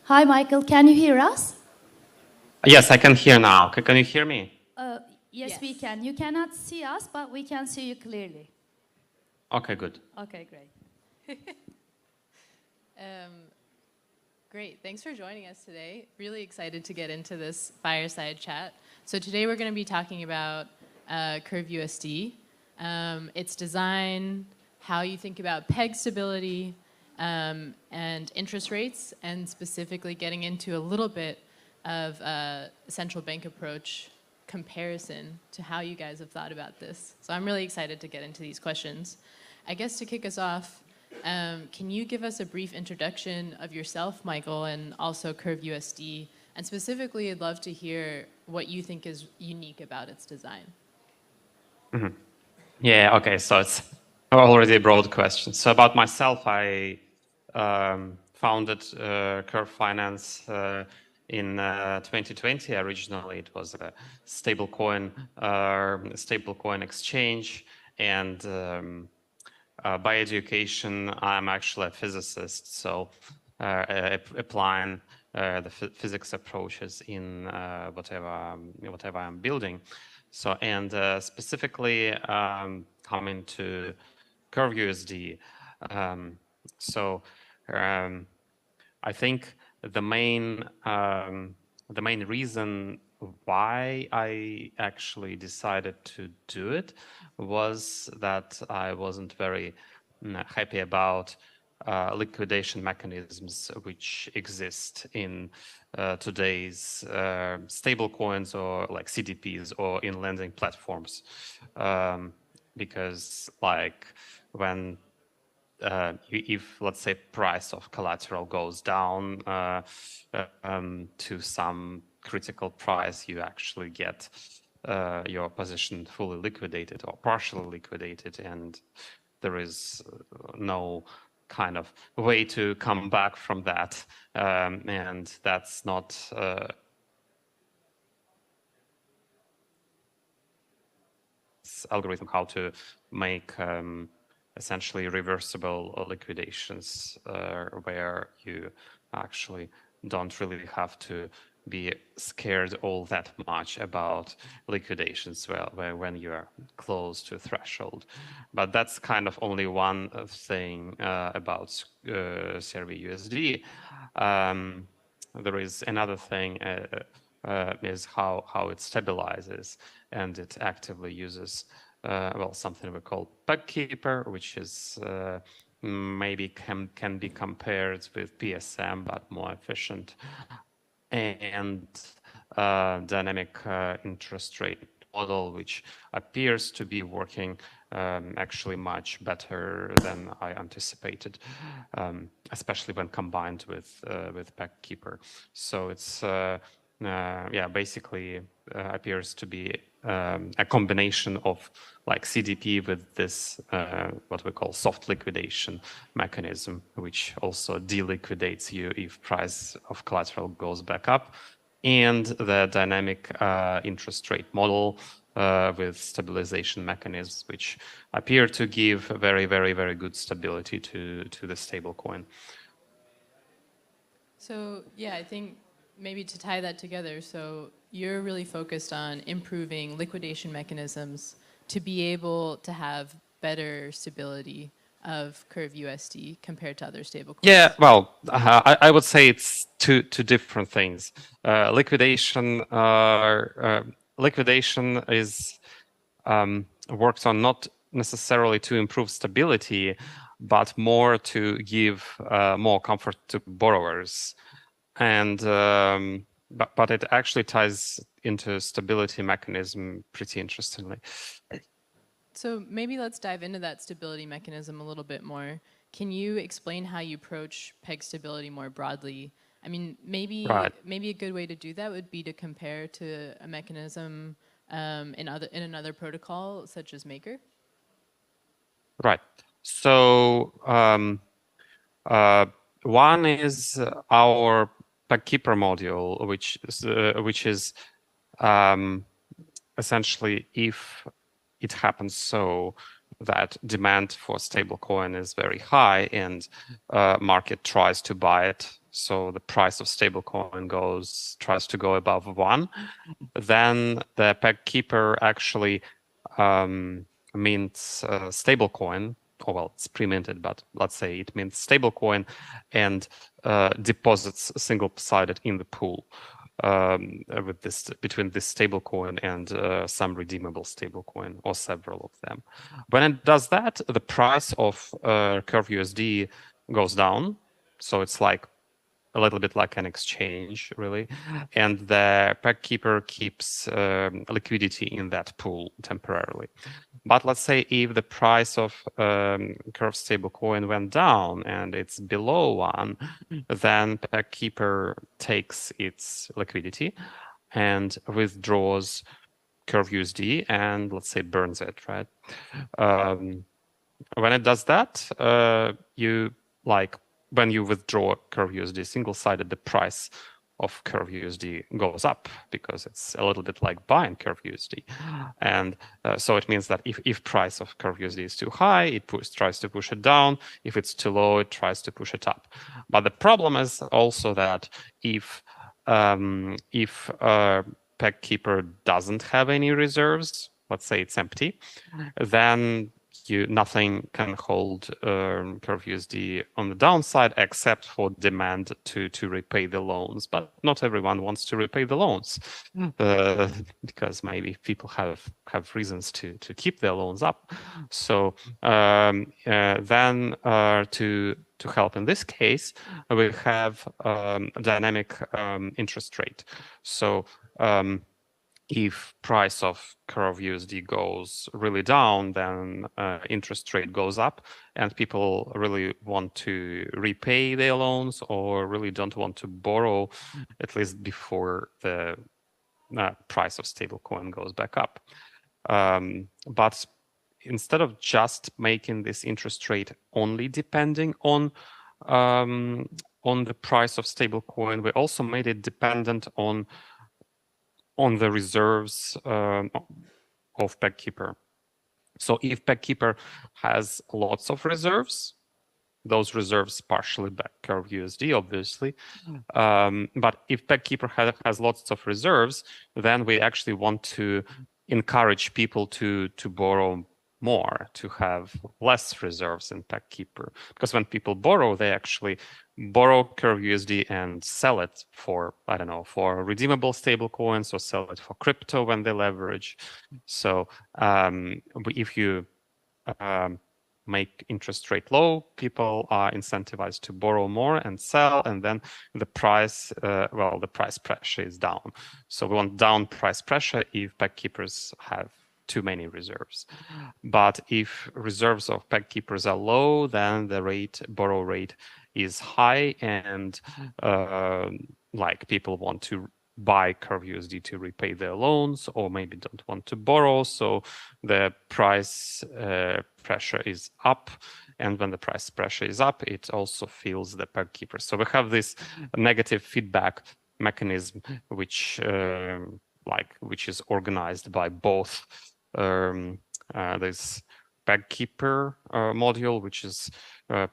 Hi, Michael. Can you hear us? Yes, I can hear now. Can you hear me? Yes, we can. You cannot see us, but we can see you clearly. Okay, good. Okay, great. Great. Thanks for joining us today. Really excited to get into this fireside chat. So today we're going to be talking about CRV its design, how you think about peg stability, and interest rates, and specifically getting into a little bit of a central bank approach comparison to how you guys have thought about this. So I'm really excited to get into these questions. I guess to kick us off, can you give us a brief introduction of yourself, Michael, and also CRV? And specifically, I'd love to hear what you think is unique about its design. Mm-hmm. Yeah, okay, so it's already a broad question. So about myself, I founded Curve Finance in 2020. Originally, it was a stablecoin exchange, and by education, I'm actually a physicist, so applying the physics approaches in whatever I'm building. So, and specifically coming to CurveUSD. I think the main reason why I actually decided to do it was that I wasn't very happy about liquidation mechanisms which exist in today's stable coins or like CDPs or in lending platforms. Because like when if let's say price of collateral goes down to some critical price, you actually get your position fully liquidated or partially liquidated, and there is no kind of way to come back from that, and that's not algorithm how to make essentially reversible liquidations where you actually don't really have to be scared all that much about liquidations when you are close to a threshold. But that's kind of only one thing about CRV-USD. There is another thing is how it stabilizes, and it actively uses well, something we call bug keeper, which is maybe can be compared with PSM, but more efficient, and dynamic interest rate model, which appears to be working actually much better than I anticipated, especially when combined with bug keeper. So it's yeah, basically appears to be a combination of like CDP with this what we call soft liquidation mechanism, which also deliquidates you if price of collateral goes back up, and the dynamic interest rate model with stabilization mechanisms, which appear to give very, very, very good stability to the stablecoin. So yeah, I think maybe to tie that together, so you're really focused on improving liquidation mechanisms to be able to have better stability of CurveUSD compared to other stablecoins. Yeah, well, I would say it's two different things. Liquidation is works on not necessarily to improve stability, but more to give more comfort to borrowers. And but it actually ties into stability mechanism pretty interestingly. So maybe let's dive into that stability mechanism a little bit more. Can you explain how you approach peg stability more broadly? I mean, maybe a good way to do that would be to compare to a mechanism in another protocol such as Maker. Right. So one is our Packkeeper module, which is essentially if it happens so that demand for stablecoin is very high and market tries to buy it so the price of stablecoin tries to go above 1, then the peg keeper actually mints stablecoin, or well, it's pre-minted, but let's say it mints stablecoin and deposits single-sided in the pool with this between this stablecoin and some redeemable stablecoin or several of them. When it does that, the price of Curve USD goes down, so it's like a little bit like an exchange, really, and the peg keeper keeps liquidity in that pool temporarily. But let's say if the price of Curve stablecoin went down and it's below 1, then peg keeper takes its liquidity and withdraws Curve USD and let's say burns it, right? When it does that, when you withdraw Curve USD single-sided, the price of Curve USD goes up because it's a little bit like buying Curve USD. And so it means that if price of Curve USD is too high, it tries to push it down. If it's too low, it tries to push it up. But the problem is also that if peg keeper doesn't have any reserves, let's say it's empty, then nothing can hold Curve USD on the downside except for demand to repay the loans. But not everyone wants to repay the loans because maybe people have reasons to keep their loans up. So then to help in this case, we have a dynamic interest rate. So if price of Curve USD goes really down, then interest rate goes up, and people really want to repay their loans or really don't want to borrow, at least before the price of stablecoin goes back up. But instead of just making this interest rate only depending on the price of stablecoin, we also made it dependent on the reserves of peg keeper. So if peg keeper has lots of reserves, those reserves partially back Curve USD, obviously. But if peg keeper has lots of reserves, then we actually want to encourage people to borrow more, to have less reserves in peg keeper, because when people borrow, they actually borrow Curve USD and sell it for, I don't know, for redeemable stable coins, or sell it for crypto when they leverage. So if you make interest rate low, people are incentivized to borrow more and sell, and then the price, the price pressure is down. So we want down price pressure if peg keepers have too many reserves. But if reserves of peg keepers are low, then the borrow rate is high, and like people want to buy Curve USD to repay their loans, or maybe don't want to borrow, so the price pressure is up, and when the price pressure is up, it also feels the peg keepers. So we have this negative feedback mechanism, which is organized by both this peg keeper module, which is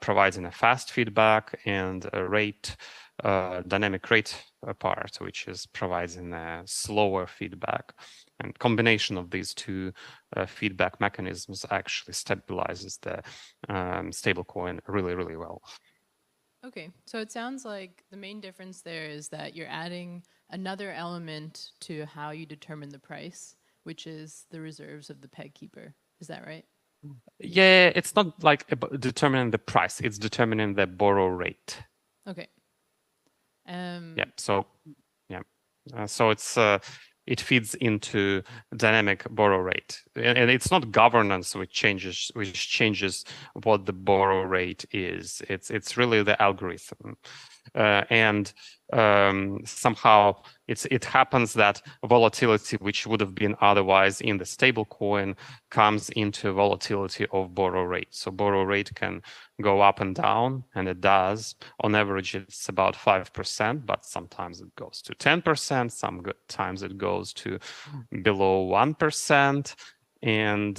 providing a fast feedback, and a dynamic rate part, which is providing a slower feedback. And combination of these two feedback mechanisms actually stabilizes the stablecoin really, really well. Okay, so it sounds like the main difference there is that you're adding another element to how you determine the price, which is the reserves of the peg keeper. Is that right? Yeah, it's not like determining the price, it's determining the borrow rate. Okay. So it feeds into dynamic borrow rate, and it's not governance which changes what the borrow rate is. It's really the algorithm, and somehow it happens that volatility, which would have been otherwise in the stable coin, comes into volatility of borrow rate. So borrow rate can go up and down, and it does. On average, it's about 5%, but sometimes it goes to 10%. Some good times it goes to below 1%. And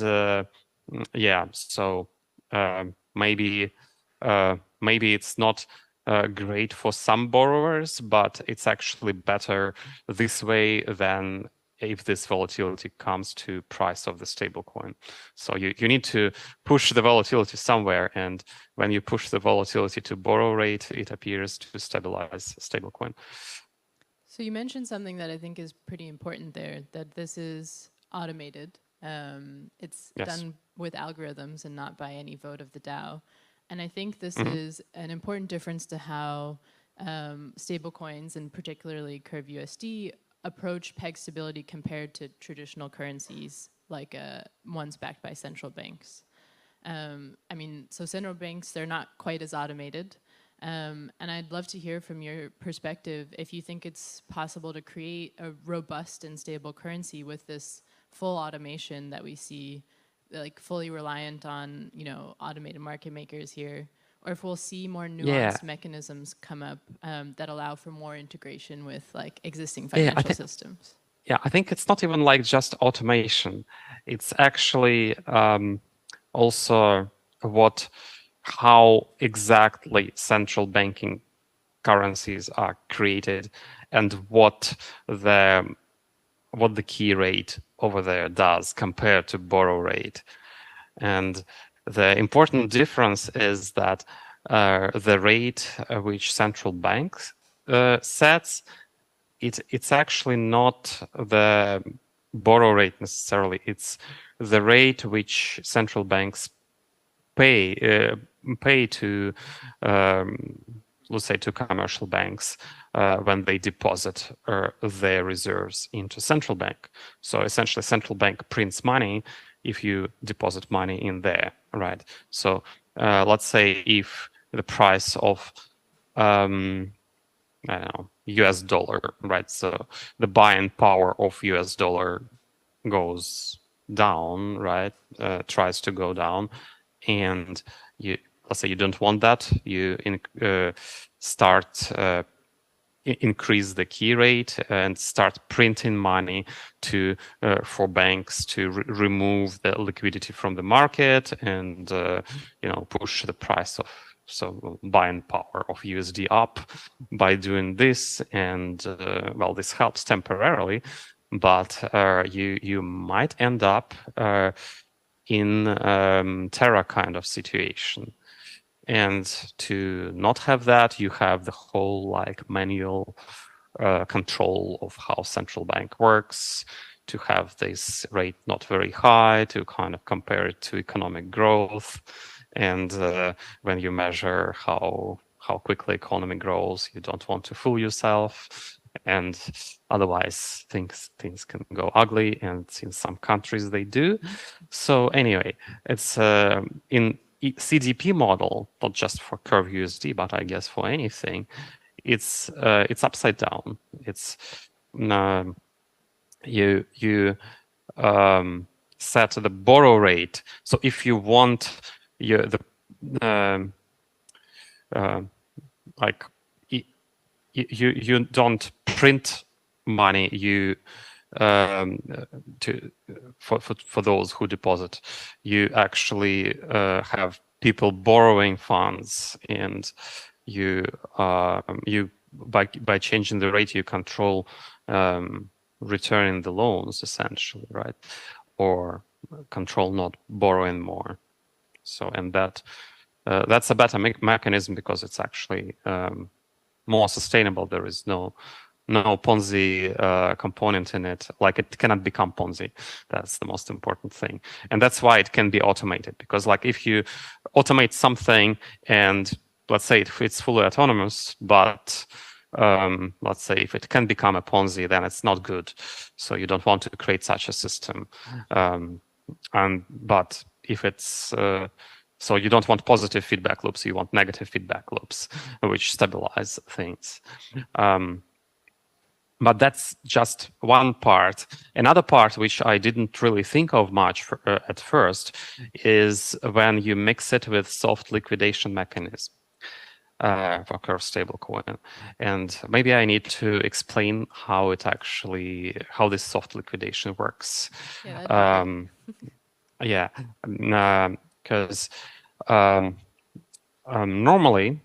maybe it's not great for some borrowers, but it's actually better this way than if this volatility comes to price of the stablecoin. So you need to push the volatility somewhere, and when you push the volatility to borrow rate, it appears to stabilize stablecoin. So you mentioned something that I think is pretty important there, that this is automated. It's done with algorithms and not by any vote of the DAO. And I think this is an important difference to how stablecoins, and particularly CRV USD, approach peg stability compared to traditional currencies like ones backed by central banks. I mean, so central banks, they're not quite as automated. And I'd love to hear from your perspective if you think it's possible to create a robust and stable currency with this full automation that we see, like fully reliant on, you know, automated market makers here, or if we'll see more nuanced mechanisms come up that allow for more integration with like existing financial systems. Yeah, I think it's not even like just automation. It's actually also how exactly central banking currencies are created and what the key rate over there does compared to borrow rate. And the important difference is that the rate which central banks sets, it's actually not the borrow rate necessarily. It's the rate which central banks pay to, let's say, to commercial banks when they deposit their reserves into central bank. So essentially, central bank prints money if you deposit money in there, right? So let's say if the price of I don't know, US dollar, right? So the buying power of US dollar goes down, right? Tries to go down, and let's say you don't want that. You start increase the key rate and start printing money for banks to remove the liquidity from the market and push the price of buying power of USD up by doing this. And well, this helps temporarily, but you might end up in Terra kind of situation. And to not have that, you have the whole like manual control of how central bank works, to have this rate not very high, to kind of compare it to economic growth. And when you measure how quickly economy grows, you don't want to fool yourself. And otherwise, things can go ugly, and in some countries they do. So anyway, it's in CDP model, not just for CRV USD, but I guess for anything, it's upside down. It's you set the borrow rate. So if you want you don't print money for those who deposit. You actually have people borrowing funds, and you by changing the rate, you control returning the loans essentially, right? Or control not borrowing more. So, and that's a better mechanism because it's actually more sustainable. There is no Ponzi component in it. Like, it cannot become Ponzi. That's the most important thing. And that's why it can be automated, because like if you automate something and let's say it's fully autonomous, but let's say if it can become a Ponzi, then it's not good. So you don't want to create such a system. But if it's so you don't want positive feedback loops, you want negative feedback loops, which stabilize things. But that's just one part. Another part, which I didn't really think of much at first, is when you mix it with soft liquidation mechanism for curve stablecoin. And maybe I need to explain how this soft liquidation works. Yeah, because normally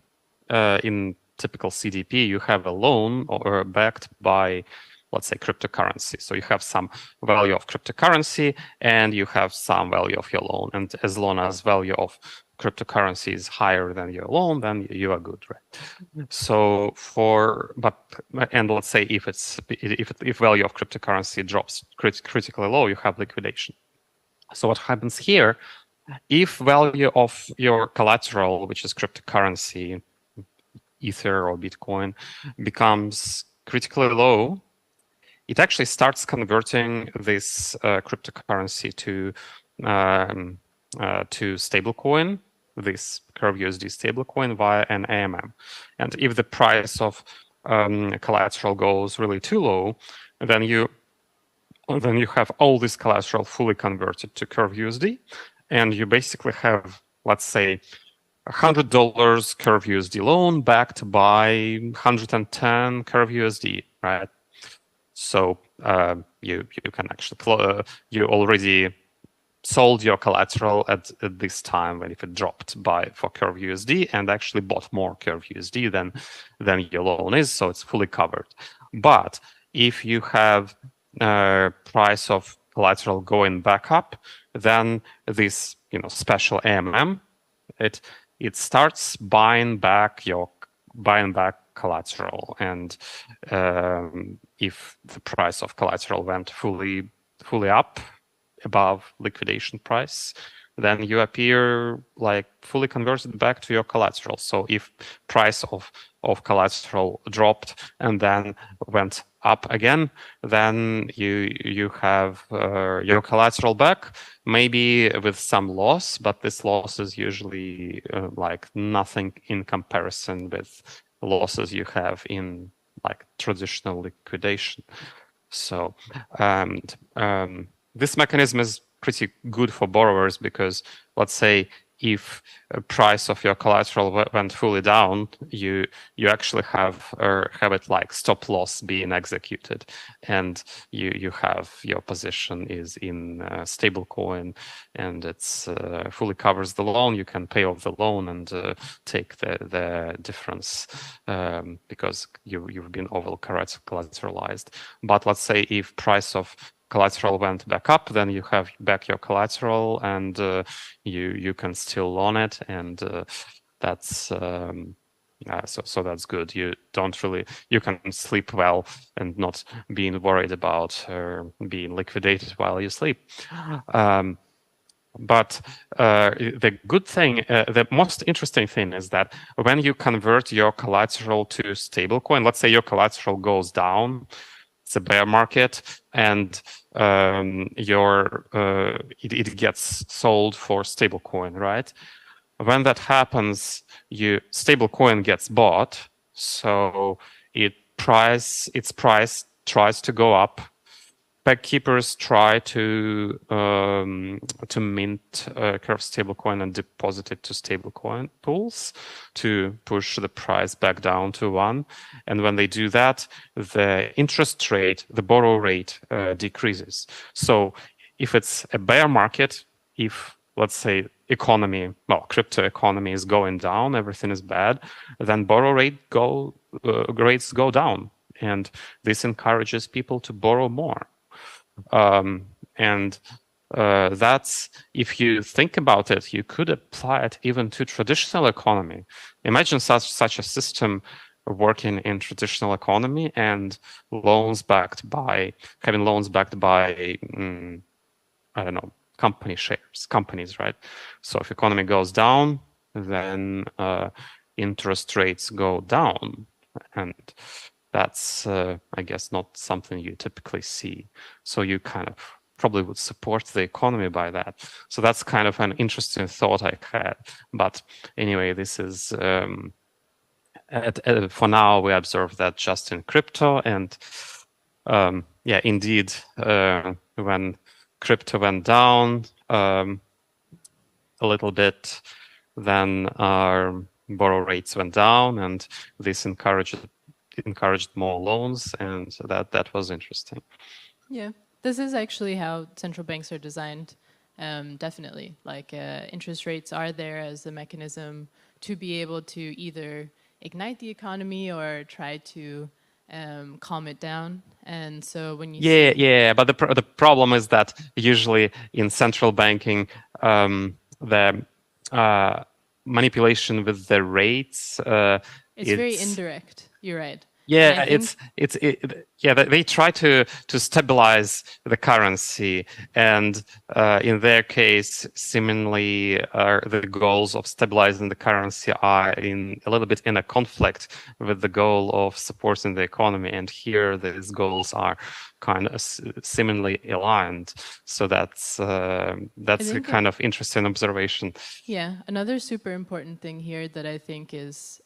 in typical CDP, you have a loan or backed by, let's say, cryptocurrency. So you have some value of cryptocurrency and you have some value of your loan. And as long as value of cryptocurrency is higher than your loan, then you are good, right? So and let's say if value of cryptocurrency drops critically low, you have liquidation. So what happens here? If value of your collateral, which is cryptocurrency, Ether or Bitcoin, becomes critically low, it actually starts converting this cryptocurrency to stablecoin, this CRV-USD stablecoin via an AMM. And if the price of collateral goes really too low, then you have all this collateral fully converted to CRV-USD, and you basically have, let's say, $100 CRV-USD loan backed by 110 CRV-USD, right? So you can actually you already sold your collateral at this time when if it dropped for CRV-USD and actually bought more CRV-USD than your loan is, so it's fully covered. But if you have price of collateral going back up, then this special AMM it starts buying back collateral, and if the price of collateral went fully up above liquidation price, then you appear like fully converted back to your collateral. So if price of collateral dropped and then went up again, then you have your collateral back, maybe with some loss, but this loss is usually like nothing in comparison with losses you have in like traditional liquidation. So this mechanism is pretty good for borrowers because, let's say, if a price of your collateral went fully down, you actually have it like stop loss being executed, and you have your position is in stable coin, and it's fully covers the loan. You can pay off the loan and take the difference because you've been over collateralized. But let's say if price of collateral went back up, then you have back your collateral and you can still loan it, and that's so that's good. You can sleep well and not being worried about being liquidated while you sleep. But the good thing, the most interesting thing is that when you convert your collateral to stablecoin, let's say your collateral goes down, it's a bear market, and it gets sold for stablecoin, right? When that happens, stablecoin gets bought, so its price tries to go up. Peg keepers try to mint Curve stablecoin and deposit it to stablecoin pools to push the price back down to 1. And when they do that, the interest rate, the borrow rate decreases. So if it's a bear market, if let's say crypto economy is going down, everything is bad, then borrow rates go down, and this encourages people to borrow more. That's, if you think about it, you could apply it even to traditional economy. Imagine such a system working in traditional economy and having loans backed by I don't know, companies, right? So if economy goes down, then interest rates go down, and that's, I guess, not something you typically see. So you kind of probably would support the economy by that. So that's kind of an interesting thought I had. But anyway, this is, for now, we observe that just in crypto. And yeah, indeed, when crypto went down a little bit, then our borrow rates went down, and this encouraged more loans, and that was interesting. Yeah, this is actually how central banks are designed. Definitely, like interest rates are there as a mechanism to be able to either ignite the economy or try to calm it down. And so when you but the problem is that usually in central banking, the manipulation with the rates, it's very indirect. You're right. Yeah, they try to stabilize the currency, and in their case, seemingly the goals of stabilizing the currency are a little bit in a conflict with the goal of supporting the economy, and here these goals are kind of seemingly aligned. So that's a kind of interesting observation. Yeah, another super important thing here that I think is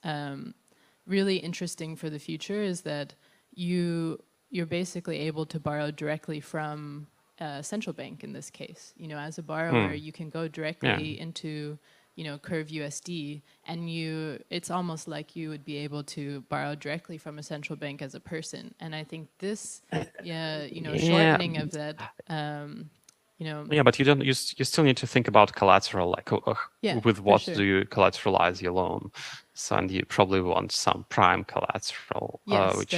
really interesting for the future is that you're basically able to borrow directly from a central bank in this case. You know, as a borrower, you can go directly into, you know, Curve USD, and it's almost like you would be able to borrow directly from a central bank as a person. And I think this, shortening of that. But you still need to think about collateral, like with what do you collateralize your loan? So, and you probably want some prime collateral, which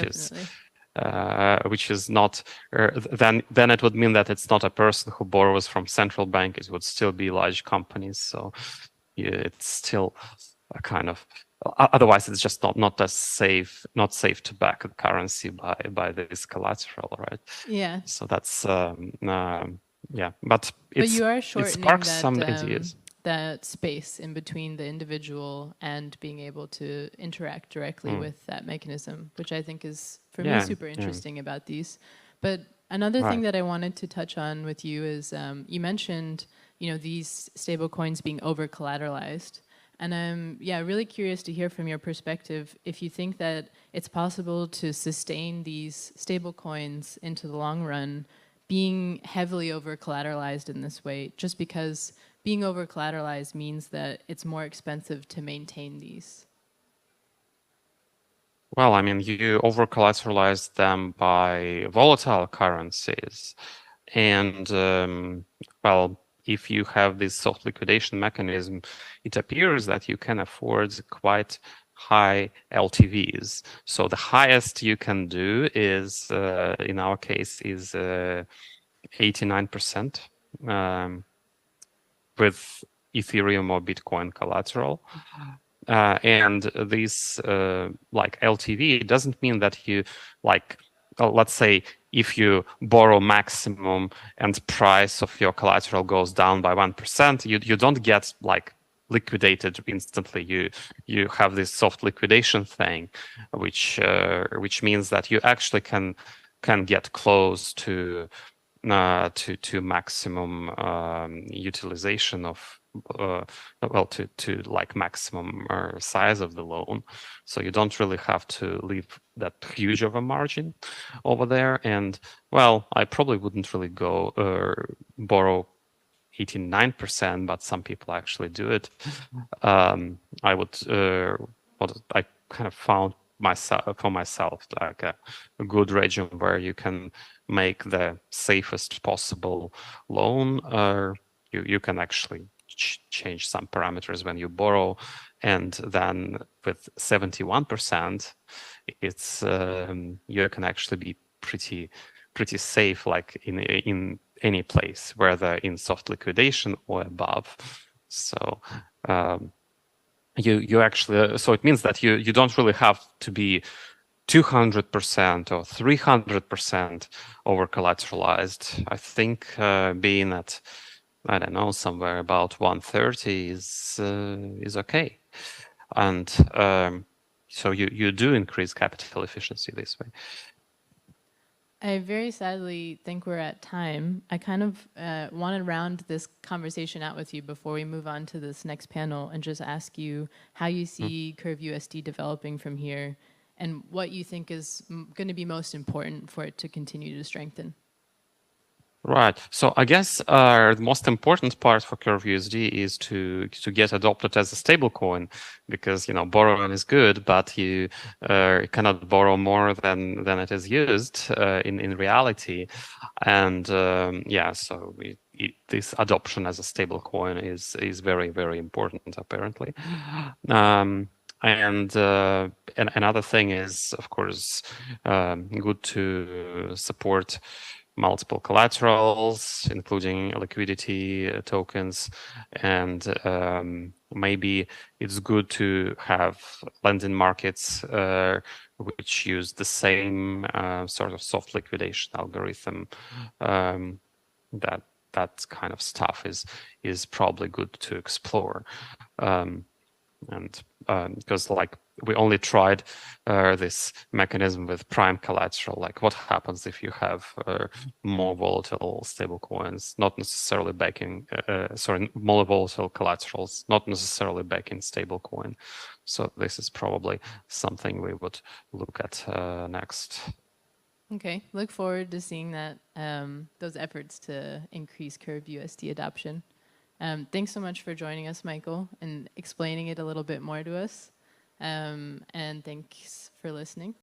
is not. Then it would mean that it's not a person who borrows from central bank. It would still be large companies. So it's still a kind of. Otherwise, it's just not as safe. Not safe to back the currency by this collateral, right? Yeah. So that's. But you are shortening it sparks some ideas. That space in between the individual and being able to interact directly with that mechanism, which I think is, for me, super interesting about these. But another thing that I wanted to touch on with you is you mentioned, you know, these stable coins being over collateralized. And I'm really curious to hear from your perspective if you think that it's possible to sustain these stable coins into the long run being heavily over-collateralized in this way, just because being over-collateralized means that it's more expensive to maintain these. Well, I mean, you over-collateralize them by volatile currencies. And, if you have this soft liquidation mechanism, it appears that you can afford quite high LTVs. So the highest you can do is, in our case, is 89% with Ethereum or Bitcoin collateral. And this like LTV, it doesn't mean that you let's say if you borrow maximum and price of your collateral goes down by 1%, you don't get like liquidated instantly. You have this soft liquidation thing, which means that you actually can get close to maximum utilization of to like maximum size of the loan. So you don't really have to leave that huge of a margin over there. And I probably wouldn't really go borrow 89%, but some people actually do it. I would I kind of found for myself like a good region where you can make the safest possible loan. You can actually change some parameters when you borrow, and then with 71%, it's you can actually be pretty safe, like in any place, whether in soft liquidation or above. So you actually, so it means that you don't really have to be 200% or 300% over collateralized. I think being at, I don't know, somewhere about 130 is okay. And so you do increase capital efficiency this way. I very sadly think we're at time. I kind of want to round this conversation out with you before we move on to this next panel and just ask you how you see Curve USD developing from here and what you think is going to be most important for it to continue to strengthen. Right. So I guess the most important part for Curve USD is to get adopted as a stablecoin, because borrowing is good, but you cannot borrow more than it is used in reality, and so this adoption as a stablecoin is very, very important apparently. And another thing is, of course, good to support multiple collaterals, including liquidity tokens, and maybe it's good to have lending markets which use the same sort of soft liquidation algorithm. That kind of stuff is probably good to explore. And because like we only tried this mechanism with prime collateral, like what happens if you have more volatile stable coins, not necessarily backing, more volatile collaterals, not necessarily backing stable coin. So this is probably something we would look at next. Okay, look forward to seeing that those efforts to increase Curve USD adoption. Thanks so much for joining us, Michael, and explaining it a little bit more to us. And thanks for listening.